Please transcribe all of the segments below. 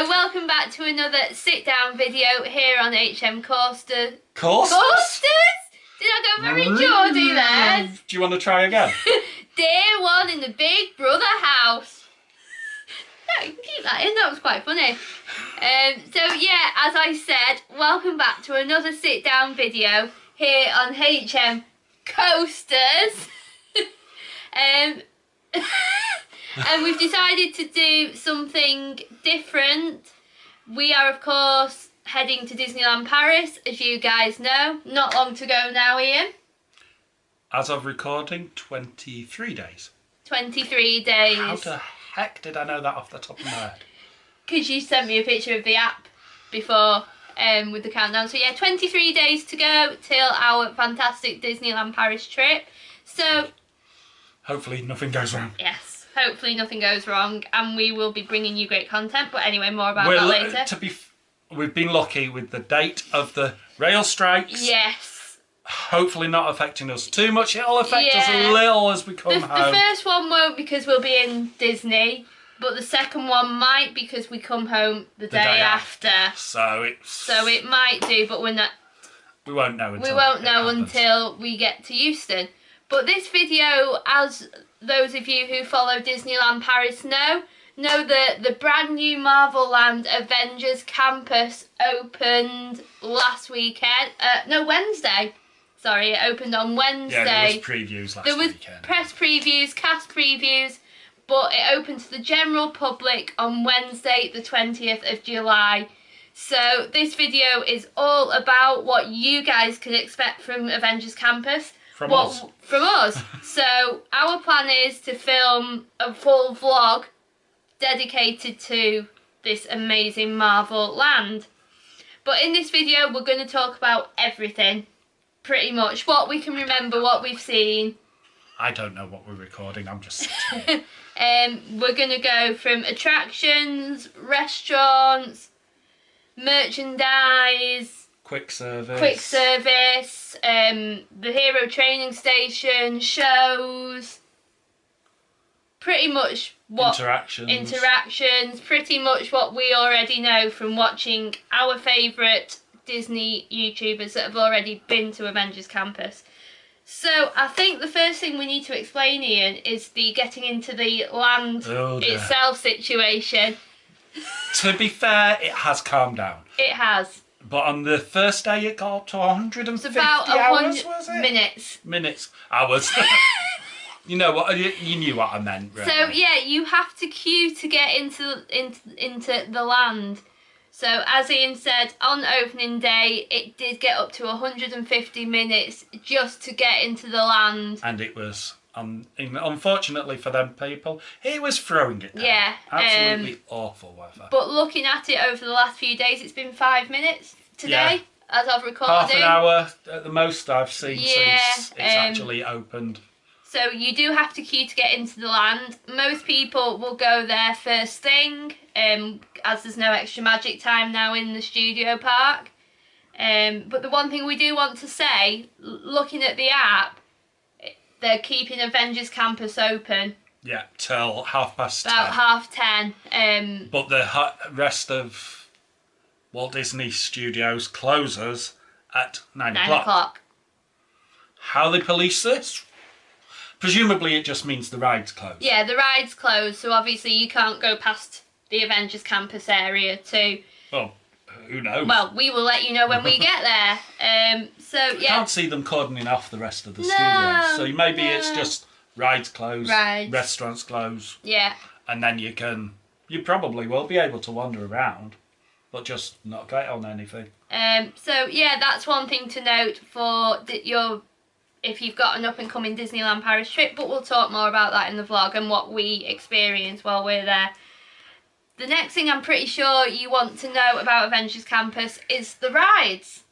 welcome back to another sit-down video here on HM Coasters. Coasters? Did I go very Geordie there? Do you want to try again? Day one in the Big Brother house. No, you can keep that in, that was quite funny. So yeah, as I said, welcome back to another sit-down video here on HM Coasters. And we've decided to do something different. We are, of course, heading to Disneyland Paris, as you guys know. Not long to go now, Ian. As of recording, 23 days. 23 days. How the heck did I know that off the top of my head? Because you sent me a picture of the app before with the countdown. So yeah, 23 days to go till our fantastic Disneyland Paris trip. So hopefully nothing goes wrong. Yes, hopefully nothing goes wrong, and we will be bringing you great content. But anyway, more about that later. We've been lucky with the date of the rail strikes. Yes. Hopefully not affecting us too much. It'll affect us a little as we come home. The first one won't, because we'll be in Disney, but the second one might, because we come home the day after. So it might do, but we're not. We won't know until we get to Euston. But this video, as those of you who follow Disneyland Paris know that the brand new Marvel Land Avengers Campus opened last weekend. Wednesday. Sorry, it opened on Wednesday. Yeah, there was previews last weekend. There was press previews, cast previews, but it opened to the general public on Wednesday, the 20th of July. So this video is all about what you guys can expect from Avengers Campus. From us. So our plan is to film a full vlog dedicated to this amazing Marvel land. But in this video we're going to talk about everything. Pretty much what we can remember, what we've seen. I don't know what we're recording, I'm just sitting here. We're going to go from attractions, restaurants, merchandise, quick service, the hero training station, shows, pretty much what interactions, pretty much what we already know from watching our favourite Disney YouTubers that have already been to Avengers Campus. So I think the first thing we need to explain, Ian, is the getting into the land itself situation. To be fair, it has calmed down. It has. But on the first day it got up to 150 it's about hours, was it? Minutes. Hours. You know what? You knew what I meant, really. So yeah, you have to queue to get into the land. So as Ian said, on opening day, it did get up to 150 minutes just to get into the land. And it was, unfortunately for them people, it was throwing it down. Yeah. Absolutely awful weather. But looking at it over the last few days, it's been 5 minutes today, as I've recorded. Half an hour at the most I've seen since it's actually opened. So you do have to queue to get into the land. Most people will go there first thing, as there's no extra magic time now in the studio park. But the one thing we do want to say, looking at the app, they're keeping Avengers Campus open. Yeah, till 10:30. About 10:30. But the rest of Walt Disney Studios closes at 9 o'clock. How they police this? Presumably it just means the ride's closed. Yeah, the ride's closed, so obviously you can't go past the Avengers Campus area too. Well, who knows? Well, we will let you know when we get there. So yeah. You can't see them cordoning off the rest of the studios. So maybe it's just rides closed, restaurants closed. Yeah. And then you probably will be able to wander around, but just not get on anything. So yeah, that's one thing to note for if you've got an up-and-coming Disneyland Paris trip, but we'll talk more about that in the vlog and what we experience while we're there. The next thing I'm pretty sure you want to know about Avengers Campus is the rides.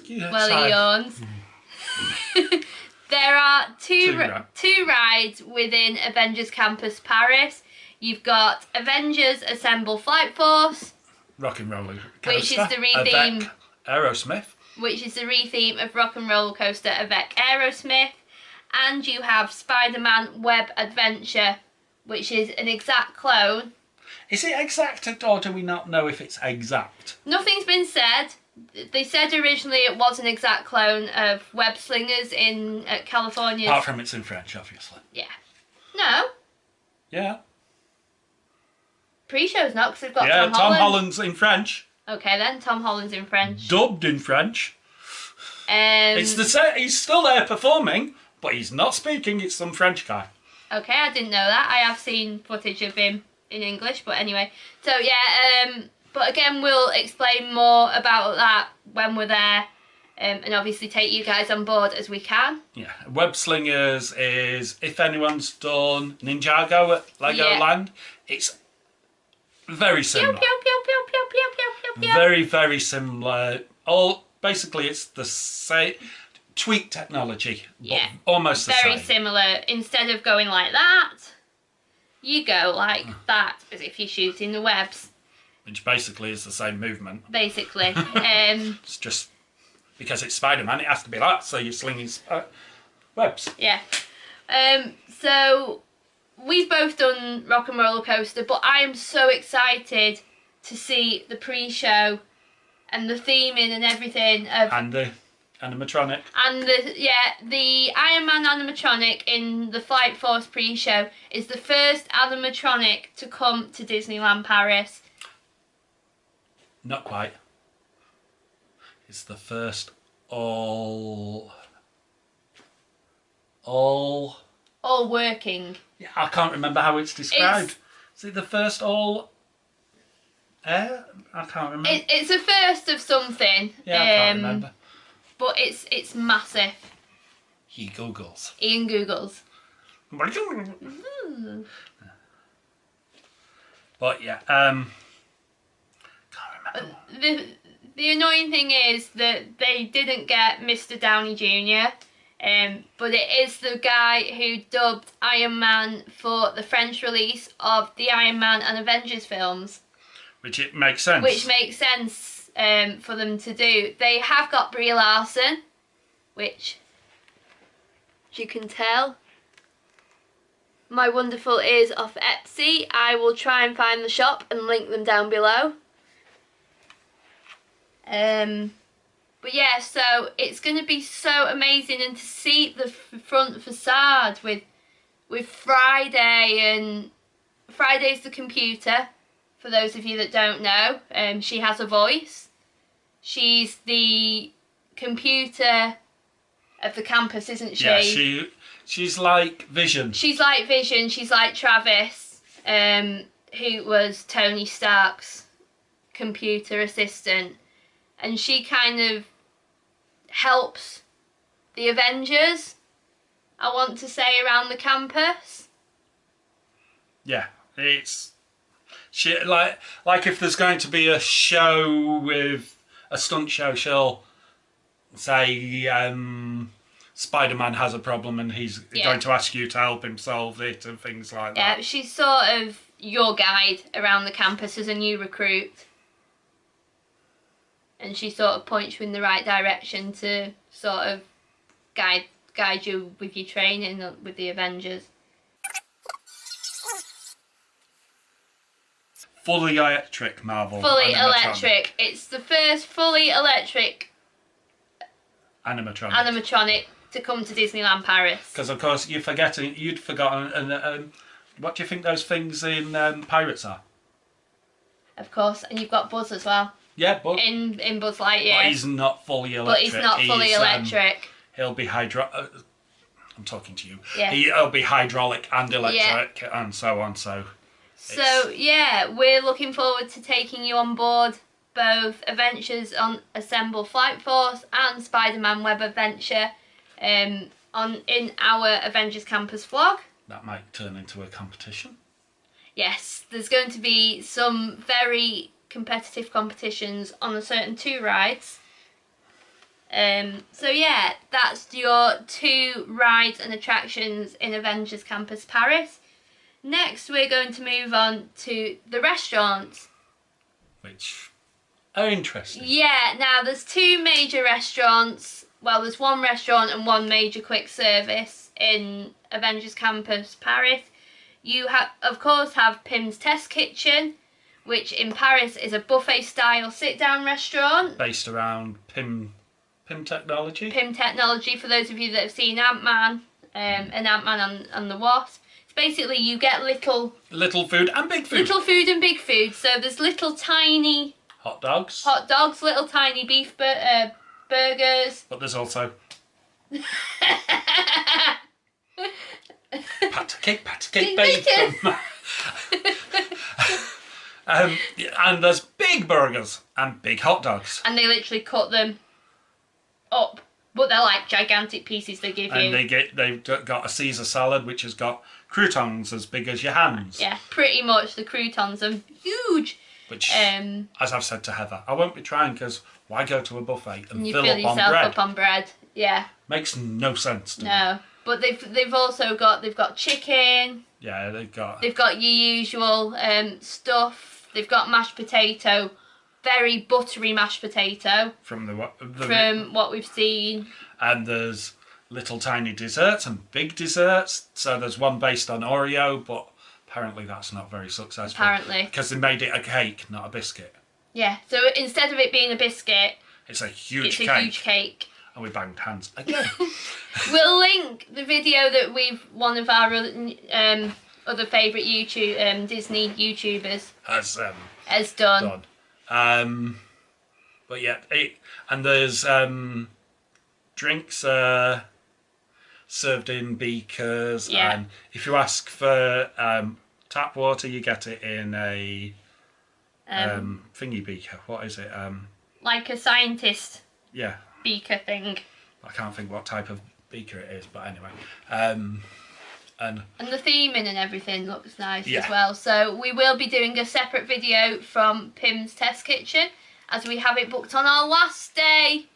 Well, he yawns. There are two rides within Avengers Campus Paris. You've got Avengers Assemble Flight Force. Rock and Roller Coaster. Which is the retheme. Aerosmith. Which is the retheme of Rock and Roller Coaster Avec Aerosmith. And you have Spider-Man Web Adventure, which is an exact clone. Is it exact, or do we not know if it's exact? Nothing's been said. They said originally it was an exact clone of Web Slingers in California. Apart from it's in French, obviously. Yeah. No. Yeah. Pre-show's not, because they've got Yeah, Tom Holland. Tom Holland's in French. Okay then, Tom Holland's in French. Dubbed in French. It's the same. He's still there performing, but he's not speaking. It's some French guy. Okay, I didn't know that. I have seen footage of him in English, but anyway. So yeah, but again, we'll explain more about that when we're there, and obviously take you guys on board as we can. Yeah, Web Slingers is, if anyone's done Ninjago at Legoland, it's very similar. Pew, pew, pew, pew, pew, pew, pew, pew, pew. Very, very similar. Basically, it's the same tweak technology, but Yeah, almost the same. very similar. Instead of going like that, you go like that, as if you're shooting the webs. Which basically is the same movement. Basically. It's just because it's Spider-Man, it has to be that, so you're slinging webs. Yeah. So we've both done Rock and Roller Coaster, but I am so excited to see the pre-show and the theming and everything of And the animatronic. and the Iron Man animatronic in the Flight Force pre-show is the first animatronic to come to Disneyland Paris. Not quite. It's the first all Working. Yeah, I can't remember how it's described. Is it the first all air? I can't remember. It's a first of something. Yeah, I can't remember. But it's massive. He googles. Iain Googles. But yeah, can't remember. The annoying thing is that they didn't get Mr. Downey Jr. But it is the guy who dubbed Iron Man for the French release of the Iron Man and Avengers films. Which it makes sense. Which makes sense for them to do. They have got Brie Larson, which, as you can tell, my wonderful ears off Etsy. I will try and find the shop and link them down below. But yeah, so it's going to be so amazing, and to see the front facade with Friday, and Friday's the computer, for those of you that don't know. She has a voice. She's the computer of the campus, isn't she? Yeah, she's like Vision. She's like Vision. She's like Travis, who was Tony Stark's computer assistant. And she kind of helps the Avengers, I want to say, around the campus. Yeah, it's she like if there's going to be a show with a stunt show, she'll say Spider-Man has a problem and he's going to ask you to help him solve it and things like that. Yeah, she's sort of your guide around the campus as a new recruit. And she sort of points you in the right direction to sort of guide you with your training with the Avengers. Fully electric Marvel. Fully electric. It's the first fully electric animatronic to come to Disneyland Paris. Because of course you'd forgotten. And what do you think those things in Pirates are? Of course, and you've got Buzz as well. Yeah, but in Buzz Lightyear. But he's not fully electric. But he's not fully electric. He'll be I'm talking to you. Yeah. He'll be hydraulic and electric and so on. So yeah, we're looking forward to taking you on board both Adventures on Assemble Flight Force and Spider-Man Web Adventure in our Avengers Campus vlog. That might turn into a competition. Yes, there's going to be some very competitive competitions on a certain 2 rides. So yeah, that's your 2 rides and attractions in Avengers Campus Paris. Next we're going to move on to the restaurants, which are interesting. Yeah, now there's 2 major restaurants. Well, there's 1 restaurant and 1 major quick service in Avengers Campus Paris. You of course have Pim's Test Kitchen, which in Paris is a buffet-style sit-down restaurant. Based around Pim technology. Pim technology, for those of you that have seen Ant-Man, and Ant-Man and the Wasp. It's basically you get little food and big food. Little food and big food. So there's little tiny... Hot dogs, little tiny beef burgers. But there's also... pat cake bacon. And there's big burgers and big hot dogs. And they literally cut them up, but they're like gigantic pieces they give you. And they've got a Caesar salad which has got croutons as big as your hands. Yeah, pretty much. The croutons are huge. Which, as I've said to Heather, I won't be trying because why go to a buffet and you fill yourself up on bread? Yeah. Makes no sense to me. No, but they've also got chicken. Yeah, they've got your usual stuff. They've got mashed potato, very buttery mashed potato from what we've seen. And there's little tiny desserts and big desserts. So there's one based on Oreo, but apparently that's not very successful. Apparently. Because they made it a cake, not a biscuit. Yeah, so instead of it being a biscuit, it's a huge cake. And we banged hands again. We'll link the video that one of our other favourite Disney YouTubers has done. But yeah, and there's drinks served in beakers. Yeah. And if you ask for tap water, you get it in a thingy beaker. What is it? Like a scientist. Yeah. Beaker thing. I can't think what type of beaker it is, but anyway. And the theming and everything looks nice as well. So we will be doing a separate video from Pim's Test Kitchen, as we have it booked on our last day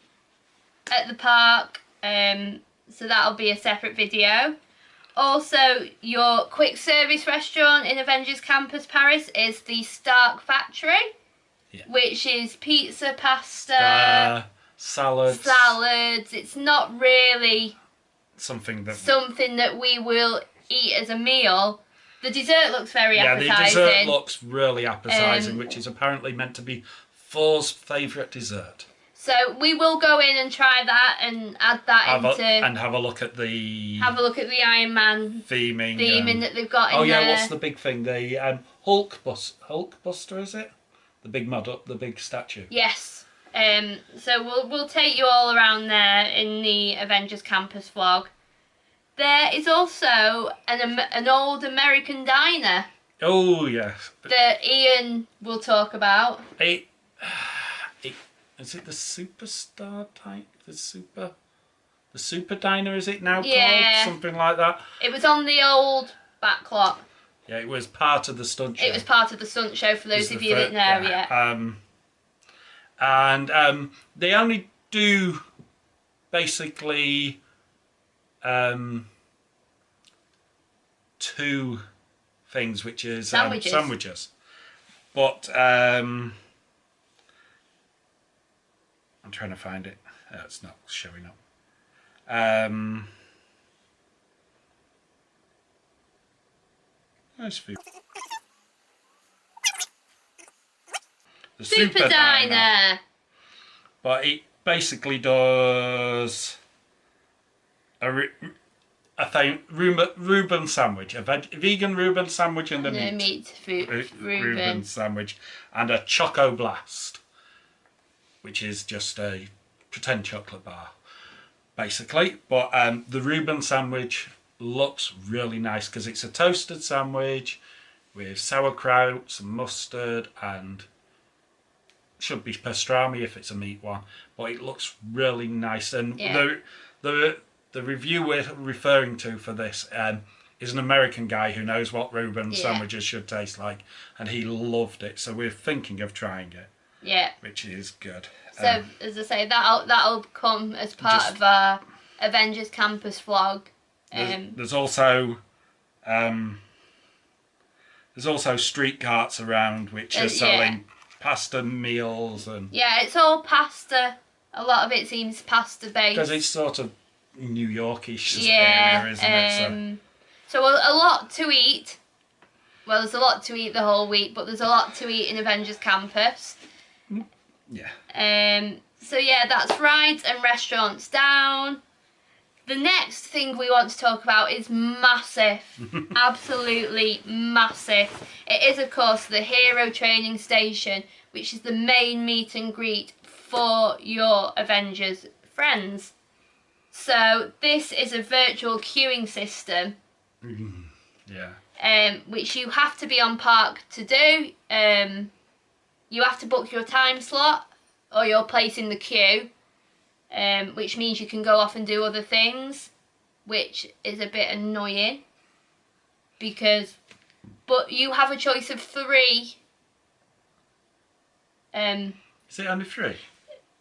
at the park. So that'll be a separate video. Also, your quick service restaurant in Avengers Campus Paris is the Stark Factory, which is pizza, pasta, salads. It's not really something that we will eat as a meal. The dessert looks very appetising. The dessert looks really appetising, which is apparently meant to be Thor's favourite dessert. So we will go in and try that and add that and have a look at the Iron Man theming that they've got in there. Oh yeah, what's the big thing? The Hulk Buster, is it? The big model, the big statue. Yes. So we'll take you all around there in the Avengers Campus vlog. There is also an old American diner. Oh yes. That Iain will talk about. Is it the Superstar type? The Super Diner, is it now called? Something like that. It was on the old backlot. Yeah, it was part of the stunt show. It was part of the stunt show, for those of you that know, And they only do basically two things, which is sandwiches. But I'm trying to find it. It's not showing up. Nice food. The Super Diner. But it basically does a Reuben sandwich, a vegan Reuben sandwich and a meat Reuben sandwich, and a Choco Blast, which is just a pretend chocolate bar, basically. But the Reuben sandwich looks really nice because it's a toasted sandwich with sauerkraut, some mustard, and should be pastrami if it's a meat one. But it looks really nice. And the review we're referring to for this is an American guy who knows what Reuben sandwiches should taste like, and he loved it. So we're thinking of trying it. Yeah. Which is good. So, as I say, that'll come as part of our Avengers Campus vlog. There's also street carts around which are selling pasta meals and... Yeah, it's all pasta. A lot of it seems pasta based. Because it's sort of New Yorkish area, isn't it? So a lot to eat. well, there's a lot to eat the whole week, but there's a lot to eat in Avengers Campus. Yeah. So yeah, that's rides and restaurants down. The next thing we want to talk about is massive. Absolutely massive. It is, of course, the Hero Training Station, which is the main meet and greet for your Avengers friends. So this is a virtual queuing system. Yeah. Which you have to be on park to do. You have to book your time slot or your place in the queue, which means you can go off and do other things, which is a bit annoying but you have a choice of 3. Is it only 3?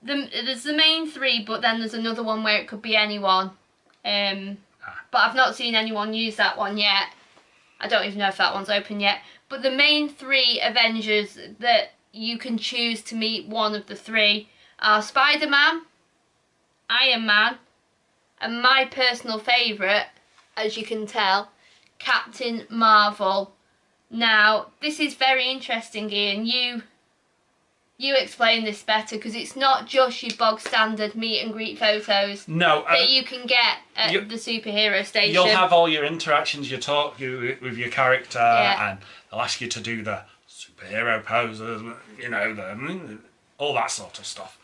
There's the main 3, but then there's another one where it could be anyone. But I've not seen anyone use that one yet. I don't even know if that one's open yet. But the main 3 Avengers that you can choose to meet one of the 3 are Spider-Man, Iron Man, and my personal favourite, as you can tell, Captain Marvel. Now, this is very interesting, Ian. You explain this better, because it's not just your bog standard meet and greet photos that you can get at the superhero station. You'll have all your interactions, you talk with your character, and they'll ask you to do the superhero poses, all that sort of stuff.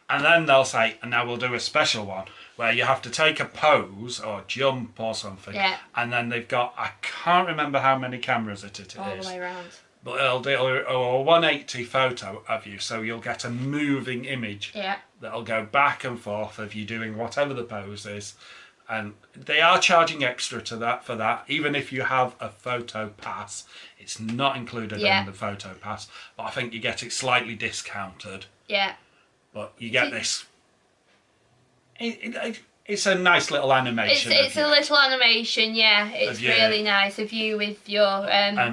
And then they'll say, and now we'll do a special one where you have to take a pose or jump or something. Yeah. And then they've got, I can't remember how many cameras it is. All the way around. But it'll do a 180 photo of you, so you'll get a moving image that'll go back and forth of you doing whatever the pose is. And they are charging extra for that, even if you have a photo pass. It's not included in the photo pass, but I think you get it slightly discounted. Yeah. But you get this. It's a nice little animation. It's a little animation, yeah. It's really nice of you with your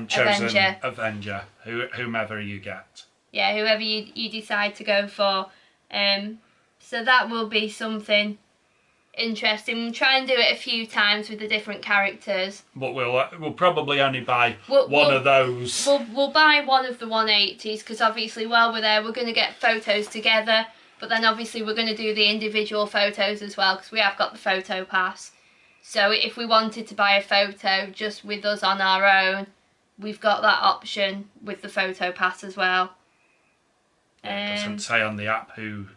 chosen Avenger. Whomever you get. Yeah, whoever you decide to go for. So that will be something interesting. We'll try and do it a few times with the different characters. But we'll probably only buy one of those. We'll buy one of the 180s, because obviously while we're there we're going to get photos together. But then obviously we're going to do the individual photos as well, because we have got the photo pass. So if we wanted to buy a photo just with us on our own, we've got that option with the photo pass as well. It doesn't say on the app who.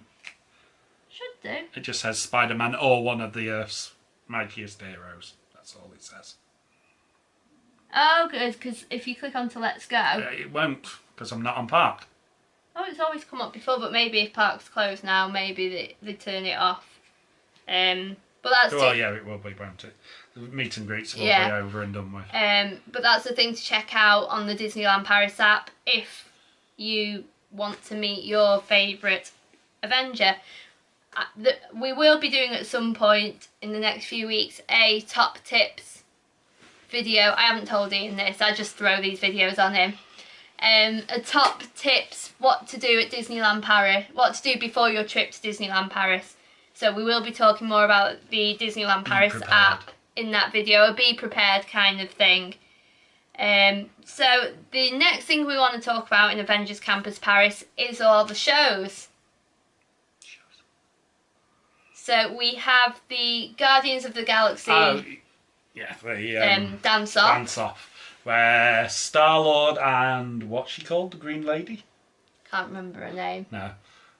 Should do. It just says Spider-Man or one of the Earth's mightiest heroes. That's all it says. Oh, good, because if you click on to Let's Go... it won't, because I'm not on park. Oh, it's always come up before, but maybe if park's closed now, maybe they turn it off. But that's it will be, won't it? The meet and greets will be over and done with. But that's the thing to check out on the Disneyland Paris app if you want to meet your favourite Avenger. We will be doing at some point in the next few weeks a top tips video. I haven't told Ian this, I just throw these videos on him. A top tips, what to do at Disneyland Paris, what to do before your trip to Disneyland Paris. So we will be talking more about the Disneyland Paris app in that video, a be prepared kind of thing. So the next thing we want to talk about in Avengers Campus Paris is all the shows. So we have the Guardians of the Galaxy the dance off. Dance off, where Star-Lord and what's she called, the Green Lady? Can't remember her name. No,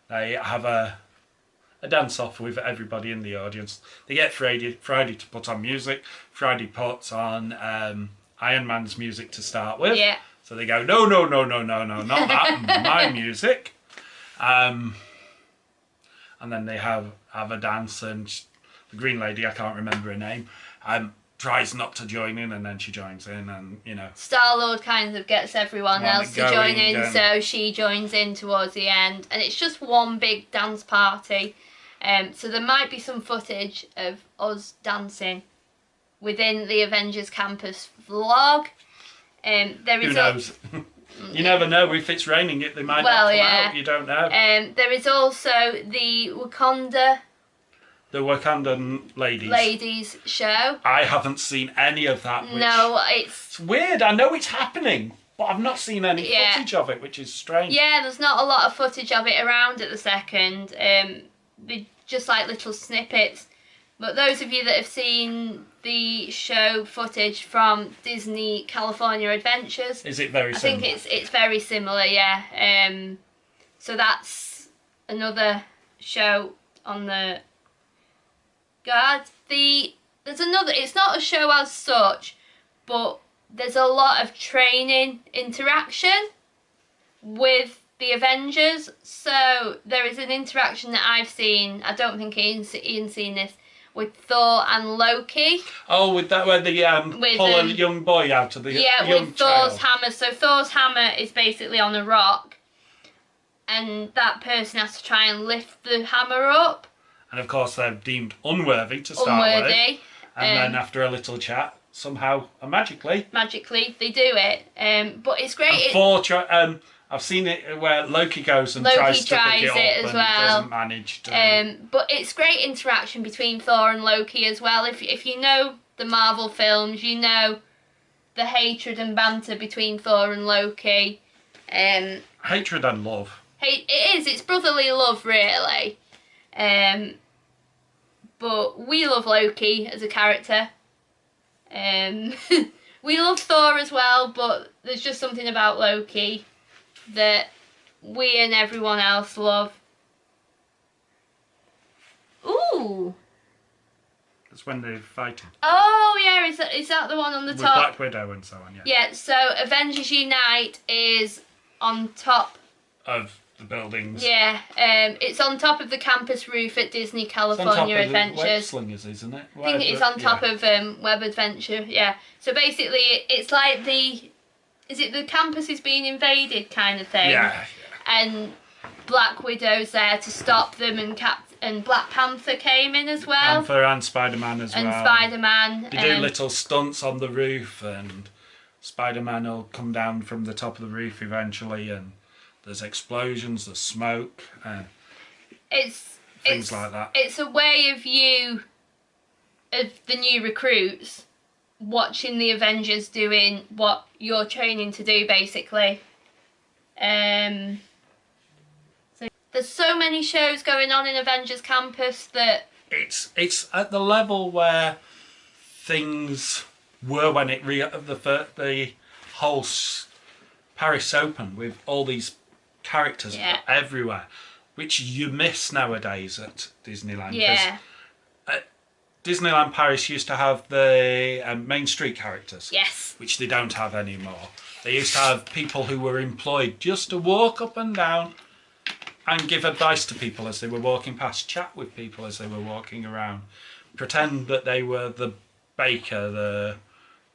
they have a dance off with everybody in the audience. They get Friday to put on music. Friday puts on Iron Man's music to start with. Yeah. So they go, no, not that, my music. And then they have a dance, and the Green Lady, I can't remember her name, tries not to join in, and then she joins in, and Star-Lord kind of gets everyone else to join in, so she joins in towards the end, and it's just one big dance party. So there might be some footage of us dancing within the Avengers Campus vlog. Who knows? You never know, if it's raining they might not come out, you don't know. There is also the Wakanda The Wakandan ladies show. I haven't seen any of that. No, it's weird. I know it's happening, but I've not seen any footage of it, which is strange. Yeah, there's not a lot of footage of it around at the second. Just like little snippets. But those of you that have seen the show footage from Disney California Adventures, is it very similar? I think it's very similar, yeah. So that's another show on the guard. There's another. It's not a show as such, but there's a lot of training interaction with the Avengers. So there is an interaction that I've seen. I don't think Ian's seen this, with Thor and Loki. Oh, with that where the pull a young boy out of the young with child. Thor's hammer. So Thor's hammer is basically on a rock, and that person has to try and lift the hammer up. And of course, they're deemed unworthy to start with. And then after a little chat, somehow, magically, they do it. But it's great. I've seen it where Loki goes and tries to pick it up and doesn't manage to. But it's great interaction between Thor and Loki as well. If you know the Marvel films, you know the hatred and banter between Thor and Loki. Hatred and love. It's brotherly love, really. But we love Loki as a character. We love Thor as well, but there's just something about Loki that we and everyone else love. Ooh. That's when they're fighting. Oh yeah, is that the one on the top? Black Widow and so on, yeah. Yeah, so Avengers Unite is on top of the buildings. Yeah, it's on top of the campus roof at Disney California Adventures. Web Slingers, isn't it? I think it's on top of Web Adventure, yeah. So basically, it's like is it the campus is being invaded kind of thing? Yeah. And Black Widow's there to stop them, and Black Panther came in as well. Panther and Spider-Man as well. And Spider-Man. They do little stunts on the roof, and Spider-Man will come down from the top of the roof eventually, and there's explosions, there's smoke, things like that. It's a way of the new recruits watching the Avengers doing what you're training to do, basically. So there's so many shows going on in Avengers Campus that it's at the level where things were when the whole Paris opened, with all these characters everywhere, which you miss nowadays at Disneyland. Yeah. Disneyland Paris used to have the Main Street characters. Yes. Which they don't have anymore. They used to have people who were employed just to walk up and down and give advice to people as they were walking past, chat with people as they were walking around, pretend that they were the baker,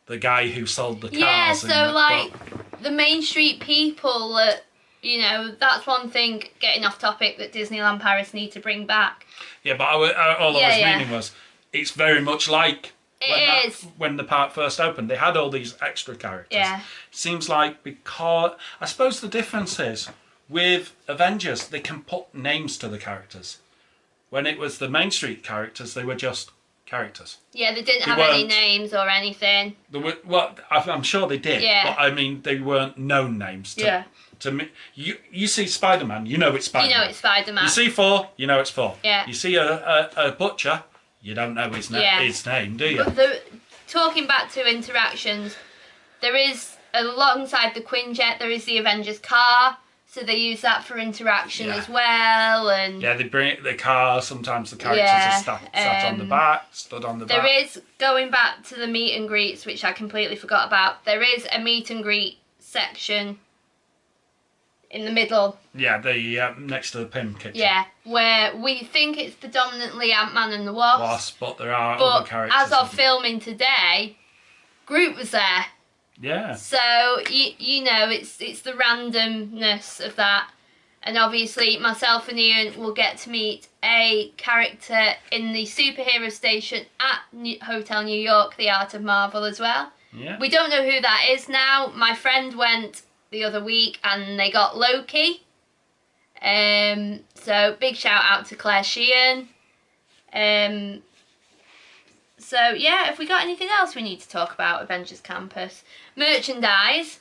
the guy who sold the cars. Yeah, so the Main Street people, that's one thing, getting off topic, that Disneyland Paris need to bring back. Yeah, but all I was meaning was, it's very much like when the park first opened. They had all these extra characters. Yeah. Seems like, because I suppose the difference is with Avengers, they can put names to the characters. When it was the Main Street characters, they were just characters. Yeah, they didn't have any names or anything. I'm sure they did. Yeah. But I mean, they weren't known names. To me, you see Spider-Man, you know it's Spider-Man. You know it's Spider-Man. You see Thor, you know it's Thor. Yeah. You see a butcher, you don't know his name, do you? But talking back to interactions, there is, alongside the Quinjet, there is the Avengers car, so they use that for interaction as well. And yeah, they bring the car. Sometimes the characters are sat on the back, stood on the back. There is, going back to the meet and greets, which I completely forgot about, there is a meet and greet section in the middle. Yeah, the next to the Pym kitchen. Yeah, where we think it's predominantly Ant-Man and the Wasp. But there are other characters. As of filming today, Groot was there. Yeah. So it's the randomness of that, and obviously myself and Iain will get to meet a character in the superhero station at Hotel New York, the Art of Marvel, as well. Yeah. We don't know who that is now. My friend went the other week and they got Loki. So big shout out to Claire Sheehan. So yeah, have we got anything else we need to talk about Avengers Campus? Merchandise.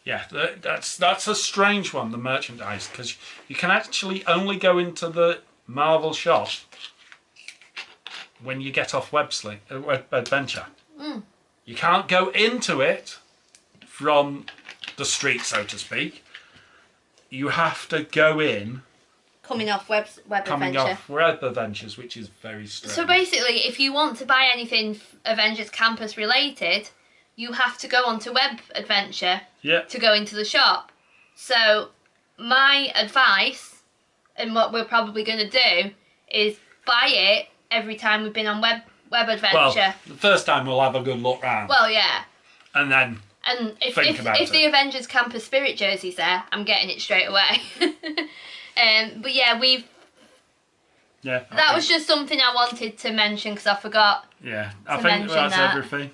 Yeah, that's a strange one, the merchandise, because you can actually only go into the Marvel shop when you get off Web Adventure. You can't go into it from the street, so to speak. You have to go in. Coming off Web Adventures, which is very strange. So basically, if you want to buy anything Avengers Campus related, you have to go onto Web Adventure to go into the shop. So my advice, and what we're probably going to do, is buy it every time we've been on Web Adventure. Well, the first time we'll have a good look round. Well, yeah. And then if the Avengers Campus Spirit jersey's there, I'm getting it straight away. But yeah, that was just something I wanted to mention because I forgot. Yeah, I think that's everything.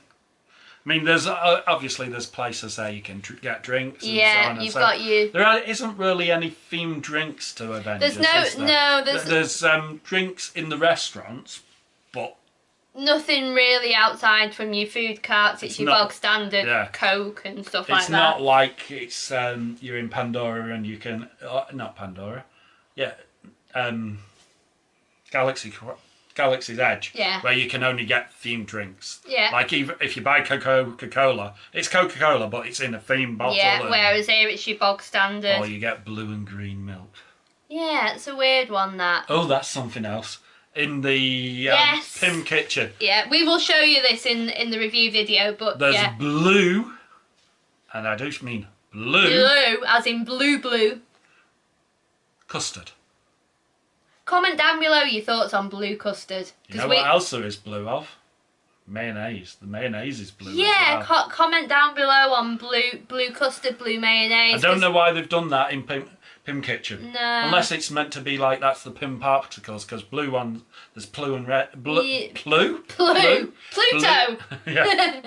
I mean, there's obviously there's places there you can get drinks. And so on and got you. There isn't really any themed drinks to Avengers. There's drinks in the restaurants, but nothing really outside from your food carts. It's your bog standard Coke and stuff like that. It's not like it's you're in Pandora and you can not Pandora, Galaxy's Edge, where you can only get themed drinks. Yeah. Like if you buy Coca-Cola, it's Coca-Cola, but it's in a themed bottle. Yeah, whereas here it's your bog standard. Or you get blue and green milk. Yeah, it's a weird one, that. Oh, that's something else. In the Pim kitchen. Yeah, we will show you this in the review video, but there's blue, and I do mean blue. Blue, as in blue. Custard. Comment down below your thoughts on blue custard. You know what else there is blue of? Mayonnaise. The mayonnaise is blue. Yeah, as well. Comment down below on blue custard, blue mayonnaise. I don't know why they've done that in Pim kitchen. No. Unless it's meant to be like that's the Pim particles, because blue one, there's blue and red. Pluto. Yeah.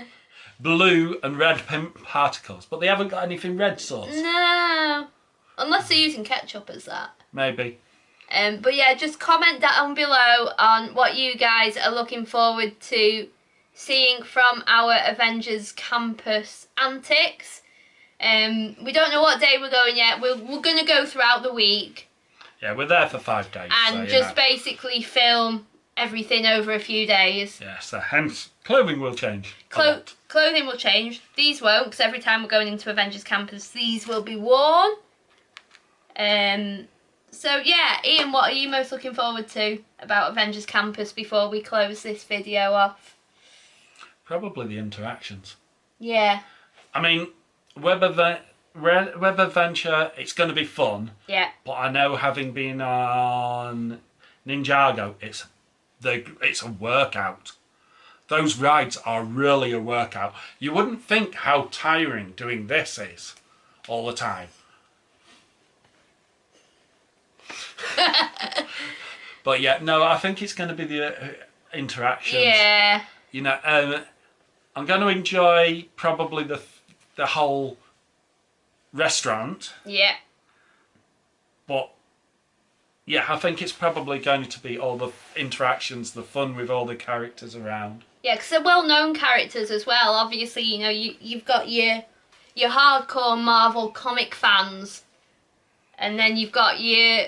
Blue and red Pim particles, but they haven't got anything red sauce. No. Unless they're using ketchup as that. Maybe. But yeah, just comment down below on what you guys are looking forward to seeing from our Avengers Campus antics. We don't know what day we're going yet. We're going to go throughout the week. Yeah, we're there for 5 days. And so, basically film everything over a few days. Yeah, so hence clothing will change. Clothing will change. These won't, because every time we're going into Avengers Campus, these will be worn. So yeah, Ian, what are you most looking forward to about Avengers Campus before we close this video off? Probably the interactions. Yeah. I mean, Web Adventure, it's going to be fun. Yeah. But I know, having been on Ninjago, it's a workout. Those rides are really a workout. You wouldn't think how tiring doing this is all the time. But yeah, no, I think it's going to be the interactions. Yeah. You know, I'm going to enjoy probably the whole restaurant. Yeah. But yeah, I think it's probably going to be all the interactions, the fun with all the characters around. Yeah, because they're well-known characters as well. Obviously, you know, you've got your hardcore Marvel comic fans, and then you've got your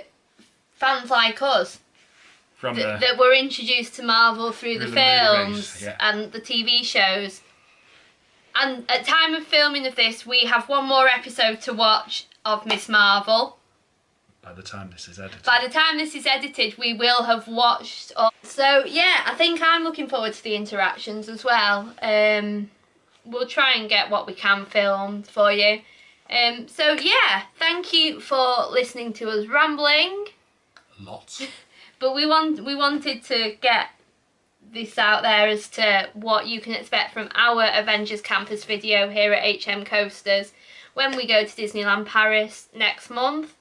fans like us that were introduced to Marvel through the films and the TV shows. And at time of filming of this, we have one more episode to watch of Miss Marvel. By the time this is edited. By the time this is edited, we will have watched all. So yeah, I think I'm looking forward to the interactions as well. We'll try and get what we can filmed for you. So yeah, thank you for listening to us rambling. Lots. But we wanted to get this out there as to what you can expect from our Avengers Campus video here at HM Coasters when we go to Disneyland Paris next month.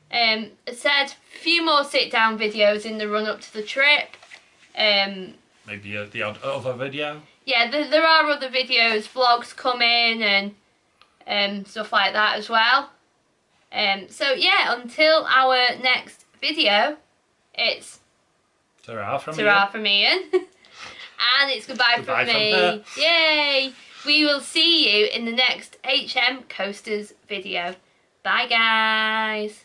As said, a few more sit-down videos in the run-up to the trip. Maybe the other video? Yeah, there are other videos, vlogs coming and stuff like that as well. So yeah, until our next video, it's Ta-ra from Ta-ra Iain. from Iain. And it's goodbye Goodbye from from me. her. Yay! We will see you in the next HM Coasters video. Bye, guys.